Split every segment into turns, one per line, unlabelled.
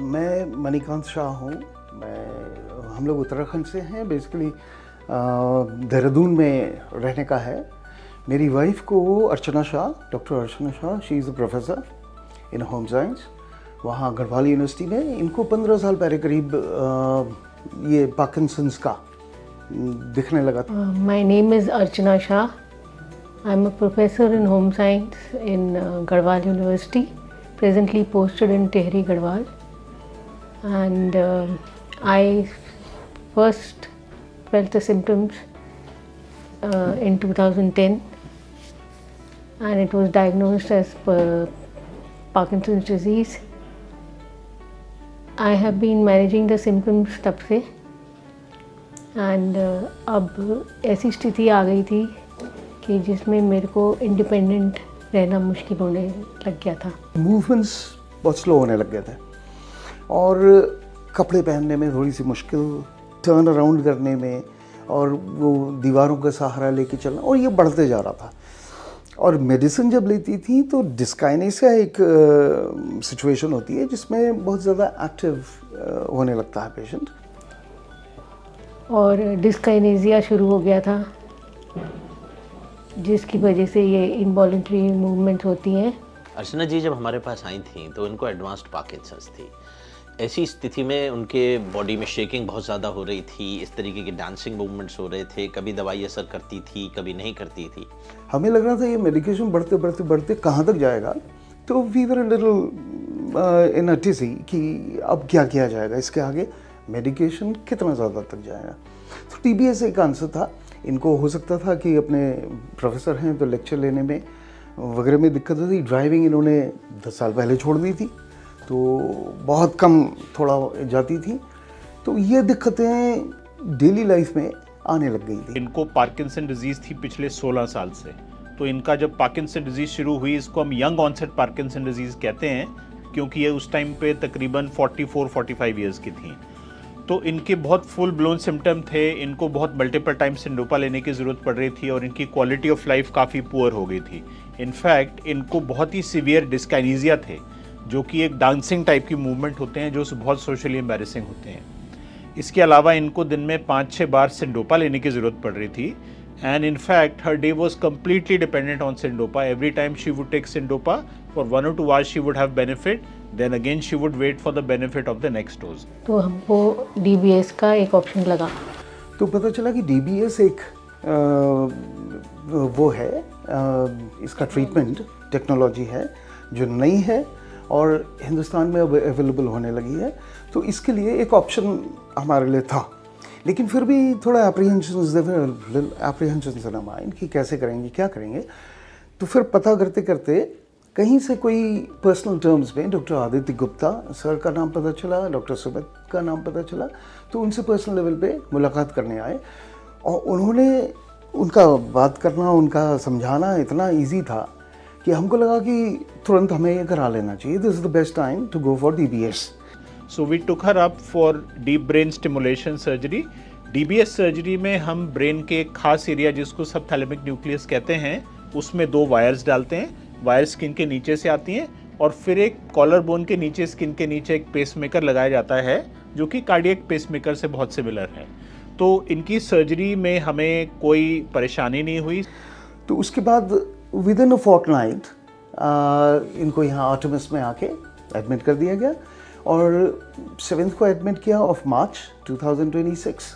मैं मणिकांत शाह हूँ। हम लोग उत्तराखंड से हैं, बेसिकली देहरादून में रहने का है। मेरी वाइफ को Archana Shah, doctor Archana Shah, she is a professor in home science वहाँ गढ़वाल यूनिवर्सिटी में। इनको 15 साल पहले करीब ये पार्किंसंस का दिखने लगा था।
My name is Archana Shah. I'm a professor in home science in Garhwal University, presently posted in Tehri, Garhwal. And I first felt the symptoms in 2010, and it was diagnosed as Parkinson's disease. I have been managing the symptoms तब से, and अब ऐसी स्थिति आ गई थी कि जिसमें मेरे को इंडिपेंडेंट रहना मुश्किल होने लग गया था।
मूवमेंट्स बहुत स्लो होने लग गए थे और कपड़े पहनने में थोड़ी सी मुश्किल, टर्न अराउंड करने में, और वो दीवारों का सहारा लेके चलना, और ये बढ़ते जा रहा था। और मेडिसिन जब लेती थी तो डिस्काइनेसिया एक सिचुएशन होती है जिसमें बहुत ज़्यादा एक्टिव होने लगता है पेशेंट,
और डिस्काइनेसिया शुरू हो गया था जिसकी वजह से ये इनवॉलंटरी मूवमेंट होती हैं।
अर्चना जी जब हमारे पास आई थी तो इनको एडवांस्ड पार्किंसंस थी। ऐसी स्थिति में उनके बॉडी में शेकिंग बहुत ज़्यादा हो रही थी, इस तरीके के डांसिंग मूवमेंट्स हो रहे थे, कभी दवाई असर करती थी, कभी नहीं करती थी।
हमें लग रहा था ये मेडिकेशन बढ़ते बढ़ते बढ़ते कहाँ तक जाएगा, तो we were a little in अ टिजी कि अब क्या किया जाएगा, इसके आगे मेडिकेशन कितना ज़्यादा तक जाएगा। तो टीबीएस एक आंसर था। इनको हो सकता था कि अपने प्रोफेसर हैं तो लेक्चर लेने में वगैरह में दिक्कत होती। ड्राइविंग इन्होंने 10 साल पहले छोड़ दी थी, तो बहुत कम थोड़ा जाती थी। तो ये दिक्कतें डेली लाइफ में आने लग गई थी।
इनको पार्किंसन डिजीज़ थी पिछले 16 साल से। तो इनका जब पार्किंसन डिजीज़ शुरू हुई, इसको हम यंग ऑनसेट पार्किंसन डिजीज़ कहते हैं, क्योंकि ये उस टाइम पे तकरीबन 44-45 ईयर्स की थी। तो इनके बहुत फुल ब्लोन सिम्टम थे, इनको बहुत मल्टीपल टाइम सिंडोपा लेने की ज़रूरत पड़ रही थी, और इनकी क्वालिटी ऑफ लाइफ काफ़ी पुअर हो गई थी। इनफैक्ट इनको बहुत ही सीवियर डिस्काइनेसिया थे, जो कि एक डांसिंग टाइप की मूवमेंट होते हैं जो बहुत सोशली एम्बैरेसिंग होते हैं। इसके अलावा इनको दिन में 5-6 बार सिंडोपा लेने की ज़रूरत पड़ रही थी, and in fact her day was completely dependent on Syndopa. Every time she would take Syndopa for 1 or 2 hours she would have benefit, then again she would wait for the benefit of the next dose.
तो हमको DBS का एक option लगा।
तो पता चला कि DBS एक वो है, इसका ट्रीटमेंट टेक्नोलॉजी है जो नई है और हिंदुस्तान में अब अवेलेबल होने लगी है। तो इसके लिए एक ऑप्शन हमारे लिए था, लेकिन फिर भी थोड़ा एप्रीहेंशंस इन आवर माइंड कि कैसे करेंगे, क्या करेंगे। तो फिर पता करते करते कहीं से कोई पर्सनल टर्म्स में डॉक्टर आदित्य गुप्ता सर का नाम पता चला, डॉक्टर सुमित का नाम पता चला। तो उनसे पर्सनल लेवल पे मुलाकात करने आए, और उन्होंने उनका बात करना, उनका समझाना इतना इजी था कि हमको लगा कि तुरंत हमें ये करा लेना चाहिए। This is the best time to go for DBS.
So we took her up for deep brain stimulation surgery. DBS surgery में हम ब्रेन के एक खास एरिया जिसको सबथैलेमिक न्यूक्लियस कहते हैं, उसमें 2 वायर्स डालते हैं। वायर स्किन के नीचे से आती हैं, और फिर एक कॉलर बोन के नीचे, स्किन के नीचे एक पेसमेकर लगाया जाता है, जो कि कार्डियक पेसमेकर से बहुत सिमिलर है। तो इनकी सर्जरी में हमें कोई परेशानी नहीं हुई।
तो उसके बाद विद इन अ फोर्टनाइट इनको यहाँ आर्टेमिस में आके एडमिट कर दिया गया, और 7th को एडमिट किया ऑफ मार्च 2026।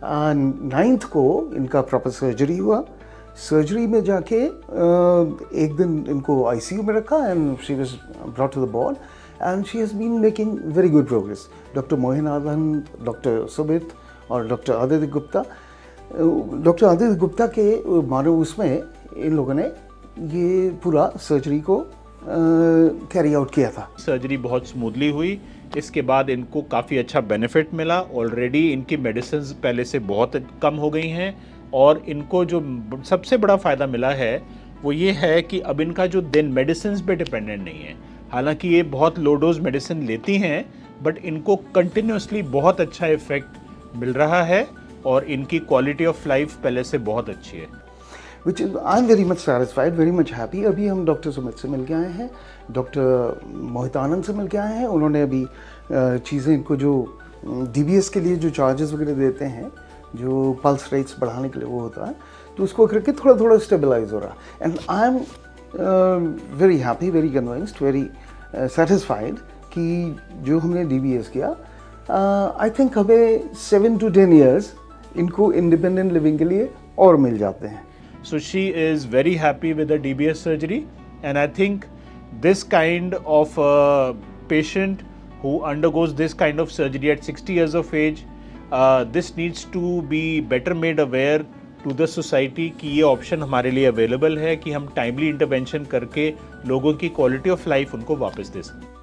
9th को इनका प्रॉपर सर्जरी हुआ। सर्जरी में जाके एक दिन इनको ICU में रखा, and she was brought to the board, and she has been making very good progress. Doctor Mohinathan, doctor Sumit और डॉक्टर आदित्य गुप्ता के मानो उसमें इन लोगों ने ये पूरा सर्जरी को कैरी आउट किया था।
सर्जरी बहुत स्मूथली हुई। इसके बाद इनको काफ़ी अच्छा बेनिफिट मिला। ऑलरेडी इनकी मेडिसिन पहले से बहुत कम हो गई हैं, और इनको जो सबसे बड़ा फ़ायदा मिला है वो ये है कि अब इनका जो दिन मेडिसिन पे डिपेंडेंट नहीं है। हालांकि ये बहुत लो डोज मेडिसिन लेती हैं, बट इनको कंटिन्यूसली बहुत अच्छा इफ़ेक्ट मिल रहा है, और इनकी क्वालिटी ऑफ लाइफ पहले से बहुत अच्छी है।
which is I'm very much satisfied, very much happy. अभी हम डॉक्टर सुमित से मिल के आए हैं, डॉक्टर मोहितानंद से मिल के आए हैं। उन्होंने अभी चीज़ें इनको जो DBS के लिए जो चार्जेस वगैरह देते हैं, जो पल्स रेट्स बढ़ाने के लिए वो होता है, तो उसको करके थोड़ा थोड़ा स्टेबलाइज हो रहा है। And I am very happy, very convinced, very satisfied कि जो हमने DBS किया, आई थिंक हमें 7 to 10 years इनको इंडिपेंडेंट लिविंग के लिए और मिल जाते हैं।
So she is very happy with the DBS surgery, and I think this kind of patient who undergoes this kind of surgery at 60 years of age, this needs to be better made aware to the society कि ये option हमारे लिए available है कि हम timely intervention करके लोगों की quality of life उनको वापस दे सकें।